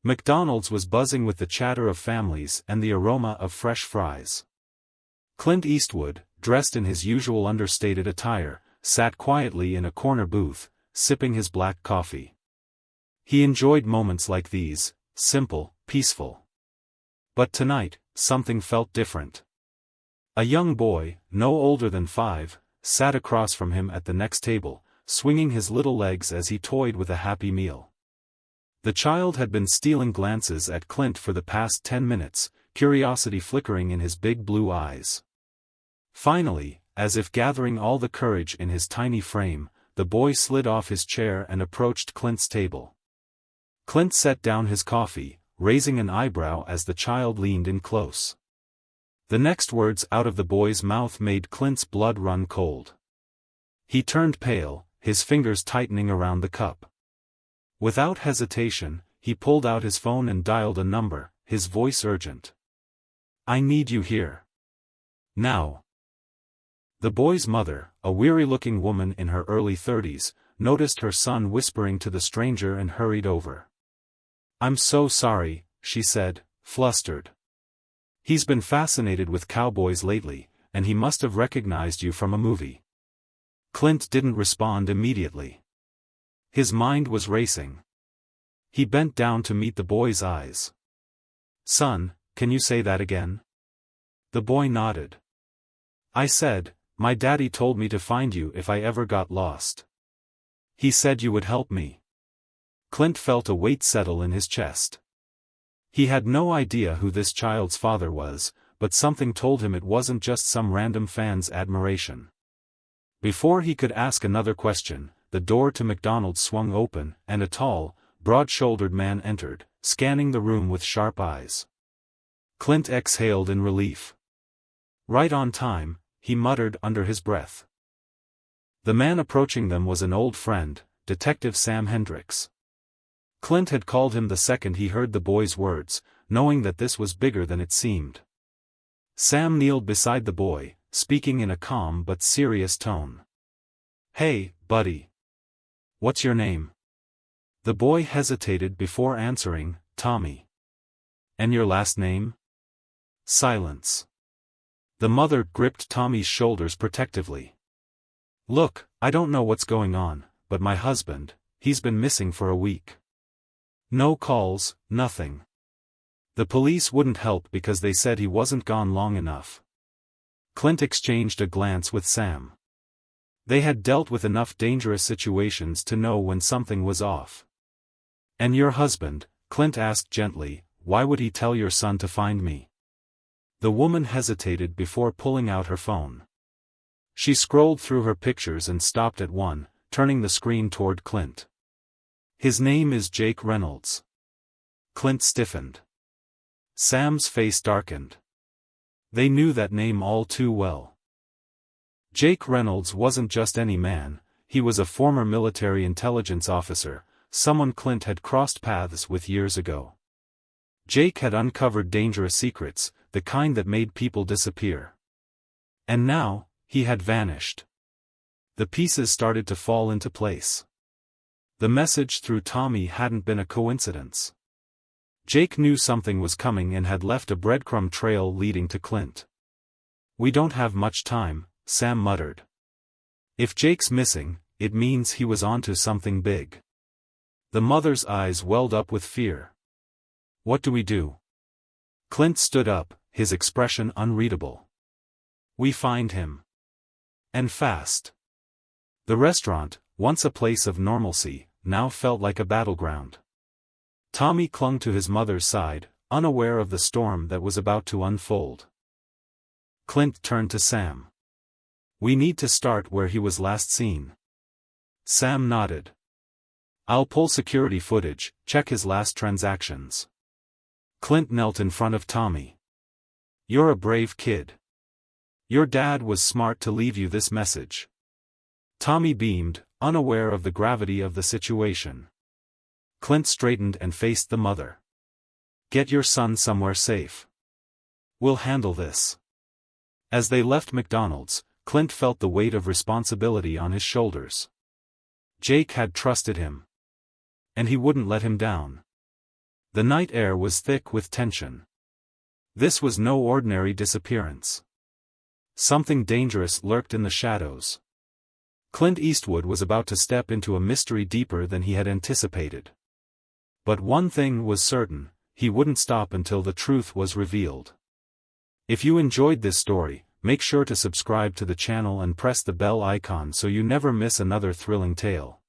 McDonald's was buzzing with the chatter of families and the aroma of fresh fries. Clint Eastwood, dressed in his usual understated attire, sat quietly in a corner booth, sipping his black coffee. He enjoyed moments like these, simple, peaceful. But tonight, something felt different. A young boy, no older than 5, sat across from him at the next table, swinging his little legs as he toyed with a Happy Meal. The child had been stealing glances at Clint for the past 10 minutes, curiosity flickering in his big blue eyes. Finally, as if gathering all the courage in his tiny frame, the boy slid off his chair and approached Clint's table. Clint set down his coffee, raising an eyebrow as the child leaned in close. The next words out of the boy's mouth made Clint's blood run cold. He turned pale, his fingers tightening around the cup. Without hesitation, he pulled out his phone and dialed a number, his voice urgent. "I need you here. Now." The boy's mother, a weary-looking woman in her early 30s, noticed her son whispering to the stranger and hurried over. "I'm so sorry," she said, flustered. "He's been fascinated with cowboys lately, and he must have recognized you from a movie." Clint didn't respond immediately. His mind was racing. He bent down to meet the boy's eyes. "Son, can you say that again?" The boy nodded. "I said, my daddy told me to find you if I ever got lost. He said you would help me." Clint felt a weight settle in his chest. He had no idea who this child's father was, but something told him it wasn't just some random fan's admiration. Before he could ask another question, the door to McDonald's swung open, and a tall, broad-shouldered man entered, scanning the room with sharp eyes. Clint exhaled in relief. "Right on time," he muttered under his breath. The man approaching them was an old friend, Detective Sam Hendricks. Clint had called him the second he heard the boy's words, knowing that this was bigger than it seemed. Sam kneeled beside the boy, speaking in a calm but serious tone. "Hey, buddy. What's your name?" The boy hesitated before answering, "Tommy." "And your last name?" Silence. The mother gripped Tommy's shoulders protectively. "Look, I don't know what's going on, but my husband, he's been missing for a week. No calls, nothing. The police wouldn't help because they said he wasn't gone long enough." Clint exchanged a glance with Sam. They had dealt with enough dangerous situations to know when something was off. "And your husband," Clint asked gently, "why would he tell your son to find me?" The woman hesitated before pulling out her phone. She scrolled through her pictures and stopped at one, turning the screen toward Clint. "His name is Jake Reynolds." Clint stiffened. Sam's face darkened. They knew that name all too well. Jake Reynolds wasn't just any man, he was a former military intelligence officer, someone Clint had crossed paths with years ago. Jake had uncovered dangerous secrets, the kind that made people disappear. And now, he had vanished. The pieces started to fall into place. The message through Tommy hadn't been a coincidence. Jake knew something was coming and had left a breadcrumb trail leading to Clint. "We don't have much time," Sam muttered. "If Jake's missing, it means he was onto something big." The mother's eyes welled up with fear. "What do we do?" Clint stood up, his expression unreadable. "We find him. And fast." The restaurant, once a place of normalcy, now felt like a battleground. Tommy clung to his mother's side, unaware of the storm that was about to unfold. Clint turned to Sam. "We need to start where he was last seen." Sam nodded. "I'll pull security footage, check his last transactions." Clint knelt in front of Tommy. "You're a brave kid. Your dad was smart to leave you this message." Tommy beamed, unaware of the gravity of the situation. Clint straightened and faced the mother. "Get your son somewhere safe. We'll handle this." As they left McDonald's, Clint felt the weight of responsibility on his shoulders. Jake had trusted him. And he wouldn't let him down. The night air was thick with tension. This was no ordinary disappearance. Something dangerous lurked in the shadows. Clint Eastwood was about to step into a mystery deeper than he had anticipated. But one thing was certain, he wouldn't stop until the truth was revealed. If you enjoyed this story, make sure to subscribe to the channel and press the bell icon so you never miss another thrilling tale.